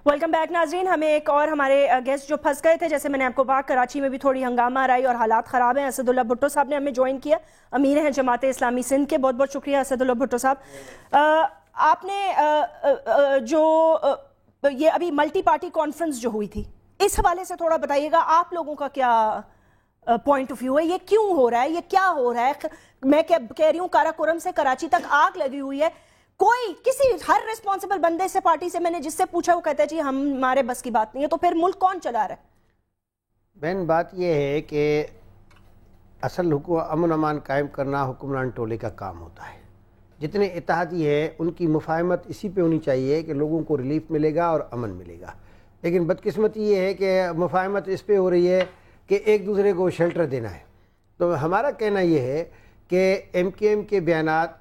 Welcome back ناظرین. ہمیں ایک اور ہمارے گیسٹ جو پھنس گئے تھے، جیسے میں نے آپ کو کہا کراچی میں بھی تھوڑی ہنگامہ آ رہی اور حالات خراب ہیں. اسد اللہ بھٹو صاحب نے ہمیں جوائن کیا، امیر ہیں جماعت اسلامی سندھ کے. بہت بہت شکریہ اسد اللہ بھٹو صاحب. آپ نے جو یہ ابھی ملٹی پارٹی کانفرنس جو ہوئی تھی، اس حوالے سے تھوڑا بتائیے گا، آپ لوگوں کا کیا پوائنٹ آف ویو ہے؟ یہ کیوں ہو رہا ہے؟ یہ کیا ہو رہا ہے؟ میں کہہ رہی ہوں کارا کرم سے کراچی تک آگ لگی ہوئی ہے. کوئی کسی ہر ریسپانسبل بندے سے، پارٹی سے میں نے جس سے پوچھا وہ کہتا ہے جی ہمارے بس کی بات نہیں ہے. تو پھر ملک کون چلا رہا ہے؟ بہن بات یہ ہے کہ اصل امن امان قائم کرنا حکمران ٹولے کا کام ہوتا ہے. جتنے اتحادی ہیں ان کی مفاہمت اسی پہ ہونی چاہیے کہ لوگوں کو ریلیف ملے گا اور امن ملے گا. لیکن بدقسمتی یہ ہے کہ مفاہمت اس پہ ہو رہی ہے کہ ایک دوسرے کو شیلٹر دینا ہے. تو ہمارا کہنا یہ ہے کہ ایم کیو ایم کے بیانات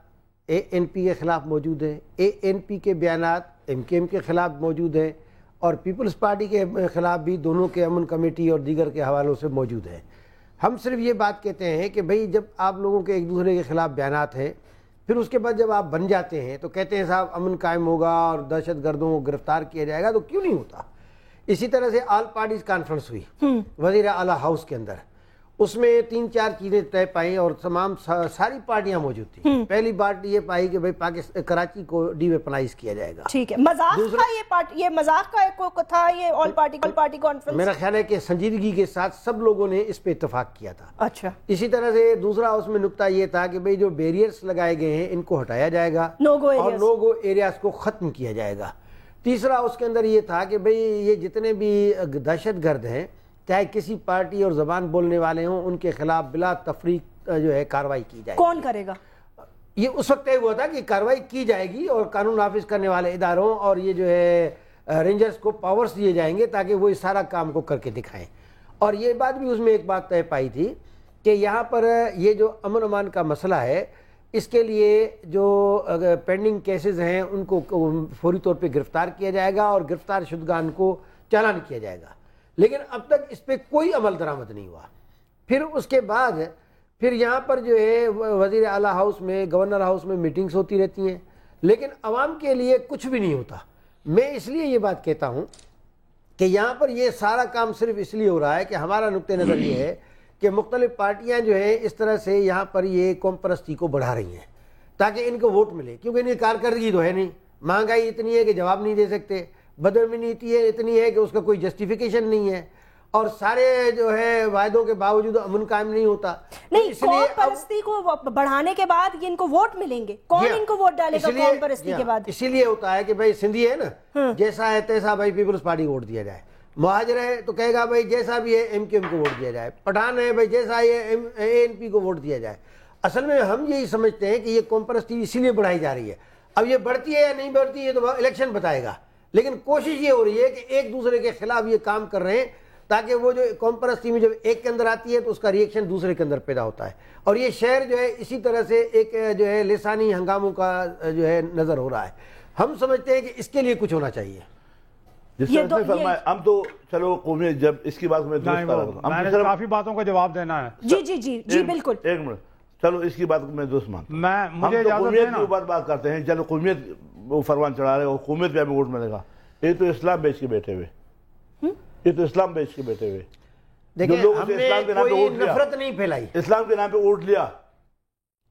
اے این پی کے خلاف موجود ہیں، اے این پی کے بیانات ایم کیو ایم کے خلاف موجود ہیں، اور پیپلز پارٹی کے خلاف بھی دونوں کے امن کمیٹی اور دیگر کے حوالوں سے موجود ہیں. ہم صرف یہ بات کہتے ہیں کہ بھئی جب آپ لوگوں کے ایک دوسرے کے خلاف بیانات ہیں، پھر اس کے بعد جب آپ بن جاتے ہیں تو کہتے ہیں صاحب امن قائم ہوگا اور دہشت گردوں کو گرفتار کیا جائے گا، تو کیوں نہیں ہوتا؟ اسی طرح سے آل پارٹیز کانفرنس ہوئی وزیر اعلیٰ ہاؤس کے اندر، اس میں 3-4 چیزیں طے پائیں اور تمام ساری پارٹیاں موجود تھیں. پہلی بات یہ پائی کہ بھئی کراچی کو ڈی ویپنائز کیا جائے گا. ٹھیک ہے، مذاق تھا یہ مذاق کا ایک تھا یہ آل پارٹی کانفرنس. میرا خیال ہے کہ سنجیدگی کے ساتھ سب لوگوں نے اس پہ اتفاق کیا تھا. اچھا. اسی طرح سے دوسرا اس میں نقطہ یہ تھا کہ بھئی جو بیریئرز لگائے گئے ہیں ان کو ہٹایا جائے گا اور نو گو ایریاز کو ختم کیا جائے گا. تیسرا اس کے اندر یہ تھا کہ بھئی یہ جتنے بھی دہشت گرد ہیں، چاہے کسی پارٹی اور زبان بولنے والے ہوں، ان کے خلاف بلا تفریق جو ہے کارروائی کی جائے گی. کون کرے گا؟ یہ اس وقت طے ہوا تھا کہ کارروائی کی جائے گی اور قانون نافذ کرنے والے اداروں اور یہ جو ہے رینجرز کو پاورز دیے جائیں گے تاکہ وہ اس سارا کام کو کر کے دکھائیں. اور یہ بات بھی اس میں ایک بات طے پائی تھی کہ یہاں پر یہ جو امن امان کا مسئلہ ہے، اس کے لیے جو پینڈنگ کیسز ہیں ان کو فوری طور پہ گرفتار کیا جائے گا اور گرفتار شدگان کو چالان کیا جائے گا. لیکن اب تک اس پہ کوئی عمل درآمد نہیں ہوا. پھر اس کے بعد پھر یہاں پر جو ہے وزیر اعلیٰ ہاؤس میں، گورنر ہاؤس میں میٹنگز ہوتی رہتی ہیں، لیکن عوام کے لیے کچھ بھی نہیں ہوتا. میں اس لیے یہ بات کہتا ہوں کہ یہاں پر یہ سارا کام صرف اس لیے ہو رہا ہے کہ ہمارا نقطہ نظر یہ ہے کہ مختلف پارٹیاں جو ہیں اس طرح سے یہاں پر یہ قوم پرستی کو بڑھا رہی ہیں تاکہ ان کو ووٹ ملے، کیونکہ ان کی کارکردگی تو ہے نہیں. مہنگائی اتنی ہے کہ جواب نہیں دے سکتے، بدامنی اتنی ہے کہ اس کا کوئی جسٹیفیکیشن نہیں ہے، اور سارے جو ہے وعدوں کے باوجود امن قائم نہیں ہوتا. نہیں، قوم پرستی کو بڑھانے کے بعد ان کو ووٹ ملیں گے، کون ان کو ووٹ ڈالے گا قوم پرستی کے بعد؟ اسی لیے ہوتا ہے کہ بھائی سندھی ہے نا، جیسا ہے تیسا بھائی پیپلز پارٹی کو ووٹ دیا جائے. مہاجر ہے تو کہے گا بھائی جیسا بھی ہے ایم کیو ایم کو ووٹ دیا جائے. پٹھان ہے بھائی جیسا یہ اے این پی کو ووٹ دیا جائے. اصل میں ہم یہی سمجھتے ہیں کہ یہ قوم پرستی اسی لیے بڑھائی جا رہی ہے. اب یہ بڑھتی ہے یا نہیں بڑھتی ہے تو الیکشن بتائے گا، لیکن کوشش یہ ہو رہی ہے کہ ایک دوسرے کے خلاف یہ کام کر رہے ہیں تاکہ وہ جو قوم پرستی میں جب ایک کے اندر آتی ہے تو اس کا ریئیکشن دوسرے کے اندر پیدا ہوتا ہے. اور یہ شہر جو ہے اسی طرح سے ایک جو ہے لسانی ہنگاموں کا جو ہے نظر ہو رہا ہے. ہم سمجھتے ہیں کہ اس کے لیے کچھ ہونا چاہیے. جس طرح سے فرمایا ہم تو چلو قومیت، جب اس کی بات میں درست کر رہا ہوں، میں نے کافی باتوں کا جواب دینا ہے. جی بالکل. ایک منٹ، چلو اس کی بات میں درست مانتا ہوں. ہم تو قومیت کے اوپر بات کرتے ہیں، چلو قومیت وہ فرمان چڑھا رہے اور قومیت پہ ہمیں ووٹ ملے گا. یہ تو اسلام بیچ کے بیٹھے ہوئے، یہ تو اسلام بیچ کے بیٹھے ہوئے. دیکھیں ہم نے کوئی نفرت نہیں پھیلائی، اسلام کے نام پہ ووٹ لیا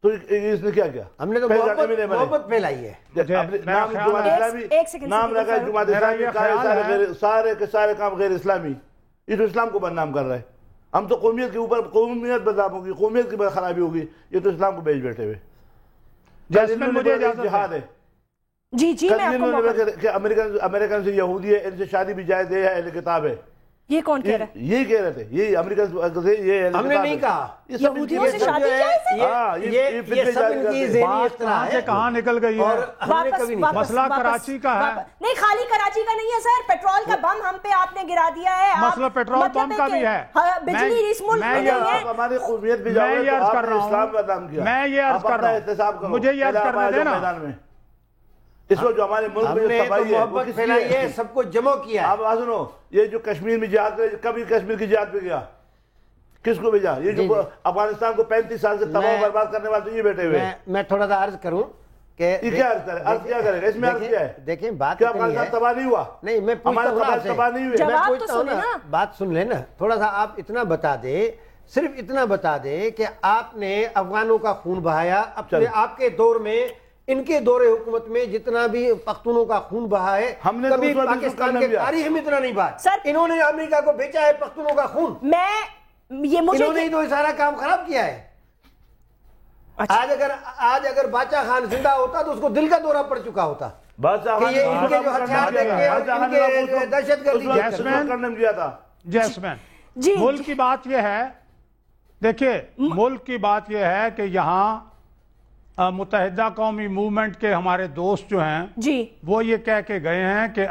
تو اس نے کیا کیا؟ ہم نے تو محبت پھیلائی ہے. نام رکھا ہے جماعت اسلامی، سارے کے سارے کام غیر اسلامی. یہ تو اسلام کو بدنام کر رہا ہے. ہم تو قومیت کے اوپر، قومیت بدنام ہوگی، قومیت کی خرابی ہوگی. یہ تو اسلام کو بیچ بیٹھے ہوئے. جہاد ہے. کہ امریکن سے یہودی ہے، ان سے شادی بھی جائز ہے، اہل کتاب ہے. یہ کون کہہ رہا ہے؟ یہی کہہ رہے تھے، یہ امریکہ سے، یہ ہم نے نہیں کہا. یہودیوں سے شادی جائز ہے؟ یہ سب ان کی ذہنی اختراع ہے. کہاں نکل گئی ہے؟ مسئلہ کراچی کا ہے. نہیں، خالی کراچی کا نہیں ہے سر. پیٹرول کا بم ہم پہ آپ نے گرا دیا ہے. مسئلہ پیٹرول بم کا بھی ہے. بجلی اس ملک میں نہیں ہے. ہماری قومیت بھی جاؤ تو آپ نے اسلام کا نام کیا. میں یہ عرض کر رہا ہوں، مجھے یہ عرض کرنے دینا. اس وقت جو ہمارے ملک میں جو تباہی ہے، محبت پھیلائی ہے، سب کو جمع کیا ہے. آپ سنو، یہ جو کشمیر میں جہاد، کبھی کشمیر کی جہاد پہ گیا، کس کو بھیجا؟ یہ جو افغانستان کو 35 سال سے تباہ و برباد کرنے والے تو یہ بیٹھے ہوئے. میں تھوڑا سا عرض کروں کیا کرے گا اس میں کیا ہے؟ دیکھیں بات کیا افغانستان تباہ نہیں ہوا؟ نہیں میں پوچھتا ہوں آپ سے، تباہ نہیں ہوئے؟ میں پوچھتا ہوں نا، بات سن لیں نا تھوڑا سا، آپ اتنا بتا دیں، صرف اتنا بتا دیں کہ آپ نے افغانوں کا خون بہایا اپنے آپ کے دور میں، ان کے دور حکومت میں جتنا بھی پختونوں کا خون بہا ہے، ہم نے کبھی پاکستان کے تاریخ میں اتنا نہیں بہا۔ انہوں نے امریکہ کو بیچا ہے پختونوں کا خون، انہوں نے تو سارا کام خراب کیا ہے۔ آج اگر باچا خان زندہ ہوتا تو اس کہ دل کا دورہ پڑ چکا ہوتا کہ یہ ان کے جو ہتھیار دیکھ کے ان کے دہشت گردی کرنے دیا تھا۔ جیسمین، ملک کی بات یہ ہے، دیکھیے ملک کی بات یہ ہے کہ یہاں متحدہ قومی موومنٹ کے ہمارے دوست جو ہیں وہ یہ کہہ کے گئے ہیں کہ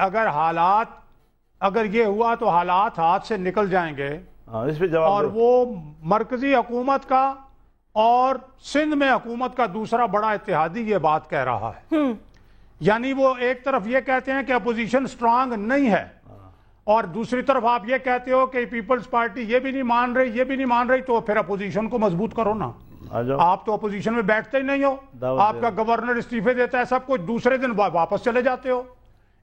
اگر یہ ہوا تو حالات ہاتھ سے نکل جائیں گے، اور وہ مرکزی حکومت کا اور سندھ میں حکومت کا دوسرا بڑا اتحادی یہ بات کہہ رہا ہے۔ یعنی وہ ایک طرف یہ کہتے ہیں کہ اپوزیشن سٹرانگ نہیں ہے، اور دوسری طرف آپ یہ کہتے ہو کہ پیپلز پارٹی یہ بھی نہیں مان رہی، یہ بھی نہیں مان رہی، تو پھر اپوزیشن کو مضبوط کرو نا۔ آپ تو اپوزیشن میں بیٹھتے ہی نہیں ہو، آپ کا گورنر استعفے دیتا ہے سب کچھ، دوسرے دن واپس چلے جاتے ہو۔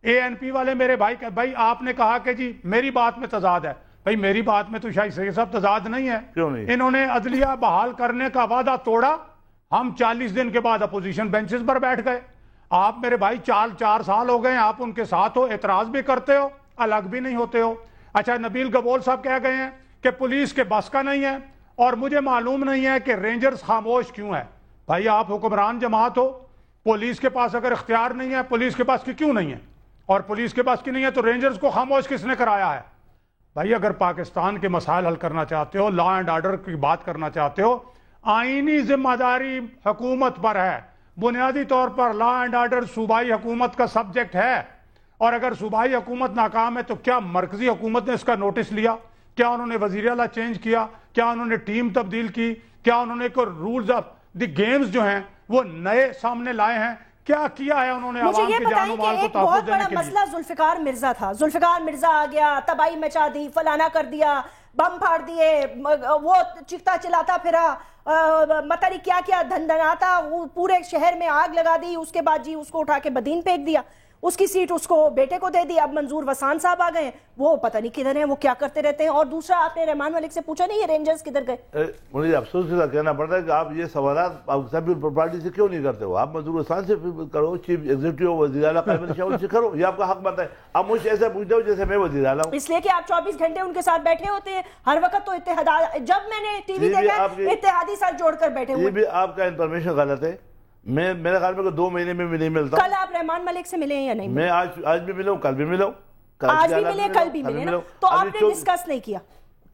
اے این پی والے میرے بھائی آپ نے کہا کہ جی میری بات میں تضاد ہے، بھائی میری بات میں تو شاہد سید صاحب تضاد نہیں ہے۔ کیوں نہیں؟ انہوں نے عدلیہ بحال کرنے کا وعدہ توڑا، ہم 40 دن کے بعد اپوزیشن بینچز پر بیٹھ گئے۔ آپ میرے بھائی 4 سال ہو گئے، آپ ان کے ساتھ ہو، اعتراض بھی کرتے ہو، الگ بھی نہیں ہوتے ہو۔ اچھا نبیل گبول صاحب کہہ گئے ہیں کہ پولیس کے بس کا نہیں ہے، اور مجھے معلوم نہیں ہے کہ رینجرز خاموش کیوں ہے۔ بھائی آپ حکمران جماعت ہو، پولیس کے پاس اگر اختیار نہیں ہے، پولیس کے پاس کی کیوں نہیں ہے؟ اور پولیس کے پاس کی نہیں ہے تو رینجرز کو خاموش کس نے کرایا ہے؟ بھائی اگر پاکستان کے مسائل حل کرنا چاہتے ہو، لا اینڈ آرڈر کی بات کرنا چاہتے ہو، آئینی ذمہ داری حکومت پر ہے۔ بنیادی طور پر لا اینڈ آرڈر صوبائی حکومت کا سبجیکٹ ہے، اور اگر صوبائی حکومت ناکام ہے تو کیا مرکزی حکومت نے اس کا نوٹس لیا؟ کیا انہوں نے وزیر اعلیٰ چینج کیا؟ کیا انہوں نے ٹیم تبدیل کی؟ کیا انہوں نے کوئی رولز آف دی گیمز جو ہیں وہ نئے سامنے لائے ہیں؟ کیا کیا ہے انہوں نے عوام کی جان و مال کو تحفظ دینے کے لیے؟ مسئلہ ذوالفقار مرزا تھا، ذوالفقار مرزا آ گیا، تباہی مچا دی، فلانا کر دیا، بم پھاڑ دیے، وہ چیختا چلاتا پھرا، پتہ نہیں کیا کیا دھندناتا، پورے شہر میں آگ لگا دی، اس کے بعد جی اس کو اٹھا کے بدین پھینک دیا، اس کی سیٹ اس کو بیٹے کو دے دی۔ اب منظور وسان صاحب آ گئے، وہ پتہ نہیں کدھر ہیں، وہ کیا کرتے رہتے ہیں۔ اور دوسرا آپ نے رحمان ملک سے پوچھا نہیں یہ رینجرز کدھر گئے؟ مجھے افسوس کے ساتھ کہنا پڑتا ہے کہ آپ یہ سوالات پیپلز پارٹی سے کیوں نہیں کرتے ہو؟ آپ منظور وسان سے کرو، چیف ایگزیکٹو وزیر اعلیٰ قائم شاہ سے کرو، یہ آپ کا حق بنتا ہے۔ آپ مجھ سے ایسا پوچھتے ہو جیسے میں وزیر اعلیٰ ہوں، اس لیے کہ آپ 24 گھنٹے ان کے ساتھ بیٹھے ہوتے ہیں ہر وقت، تو اتحاد، جب میں نے ٹی وی دیکھا اتحادی ساتھ جوڑ کر بیٹھے ہوئے۔ یہ بھی آپ کا انفارمیشن غلط ہے، میرے خیال میں 2 مہینے میں بھی نہیں ملتا۔ کل آپ رحمان ملک سے ملے ہیں یا نہیں؟ میں آج بھی ملا ہوں، کل بھی ملا ہوں، آج بھی ملے، کل بھی ملے نا، تو آپ نے ڈسکس نہیں کیا؟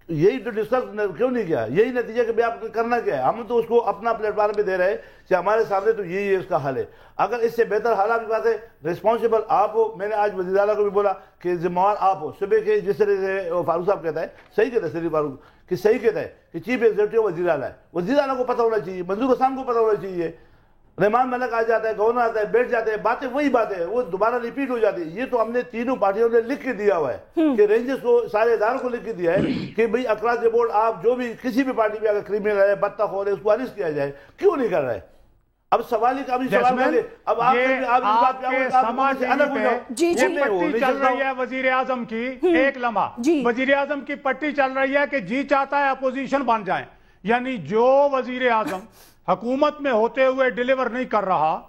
یہی تو ڈسکس کیوں نہیں کیا؟ یہی نتیجہ کہ آپ کرنا کیا ہے؟ ہم تو اس کو اپنا پلیٹ فارم پہ دے رہے ہیں کہ ہمارے سامنے تو یہی ہے اس کا حل ہے۔ اگر اس سے بہتر حل آپ کی بات ہے، ریسپانسبل آپ ہو۔ میں نے آج وزیر اعلیٰ کو بھی بولا کہ ذمہ وار آپ ہو۔ صبح کے جس طرح سے فاروق صاحب کہتا ہے، صحیح کہتا ہے سریف فاروق کہ صحیح کہتا ہے کہ چیف ایگزیکٹو وزیر اعلیٰ ہے، وزیر اعلیٰ کو پتہ ہونا چاہیے، منظور حسان کو پتہ ہونا چاہیے، رحمان ملک آ جاتا ہے، گورنر آتا ہے، بیٹھ جاتے ہیں، باتیں وہی باتیں ہیں، وہ دوبارہ ریپیٹ ہو جاتی ہے۔ یہ تو ہم نے تینوں پارٹیوں نے لکھ کے دیا ہوا ہے کہ رینجرز کو، سارے اداروں کو لکھ کے دیا ہے کہ بھئی اکراس دی بورڈ آپ جو بھی کسی بھی پارٹی میں اگر کریمنل ہے، بدتخور ہے، اس کو اریسٹ کیا جائے، کیوں نہیں کر رہے؟ اب سوال ہی کبھی سوال کرے، اب آپ آپ کے سماج یہ پٹی چل رہی ہے وزیر اعظم کی، ایک لمحہ وزیر اعظم کی پٹی چل رہی ہے کہ جی چاہتا ہے اپوزیشن بن جائیں، یعنی جو وزیر اعظم حکومت میں ہوتے ہوئے ڈیلیور نہیں کر رہا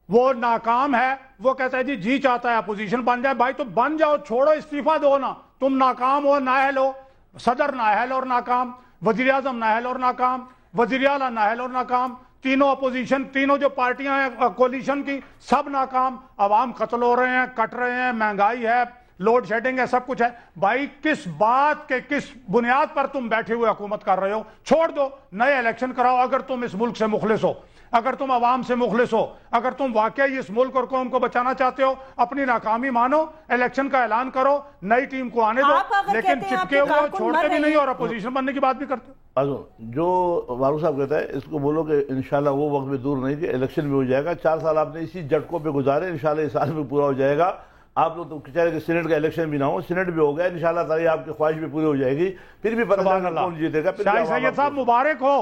وہ ناکام ہے، وہ کہتا ہے جی چاہتا ہے اپوزیشن بن جائے۔ بھائی تو بن جاؤ، چھوڑو، استعفیٰ دو نا، تم ناکام ہو، نااہل ہو، صدر نااہل اور ناکام، وزیر اعظم نااہل اور ناکام، وزیر اعلیٰ نااہل اور ناکام، تینوں اپوزیشن، تینوں جو پارٹیاں ہیں کولیشن کی، سب ناکام، عوام قتل ہو رہے ہیں، کٹ رہے ہیں، مہنگائی ہے، لوڈ شیڈنگ ہے، سب کچھ ہے۔ بھائی کس بات کے کس بنیاد پر تم بیٹھے ہوئے حکومت کر رہے ہو؟ چھوڑ دو، نئے الیکشن کراؤ اگر تم اس ملک سے مخلص ہو، اگر تم عوام سے مخلص ہو، اگر تم واقعی اس ملک اور قوم کو بچانا چاہتے ہو، اپنی ناکامی مانو، الیکشن کا اعلان کرو، نئی ٹیم کو آنے دو، لیکن چپکے ہوئے چھوڑتے بھی نہیں اور اپوزیشن بننے کی بات بھی کرتے۔ جو فاروق صاحب کہتا ہے اس کو بولو کہ انشاءاللہ وہ وقت بھی دور نہیں کہ الیکشن بھی ہو جائے گا۔ 4 سال آپ نے اسی جھٹکوں پہ گزارے، انشاءاللہ اس سال بھی پورا ہو جائے گا۔ آپ لوگ تو چاہے کہ سینٹ کا الیکشن بھی نہ ہو، سینٹ بھی ہو گیا، انشاءاللہ تعالی آپ کی خواہش بھی پوری ہو جائے گی، پھر بھی پتہ چلے گا کون جیتے گا۔ شاہد سید صاحب مبارک ہو،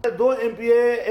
2 MPA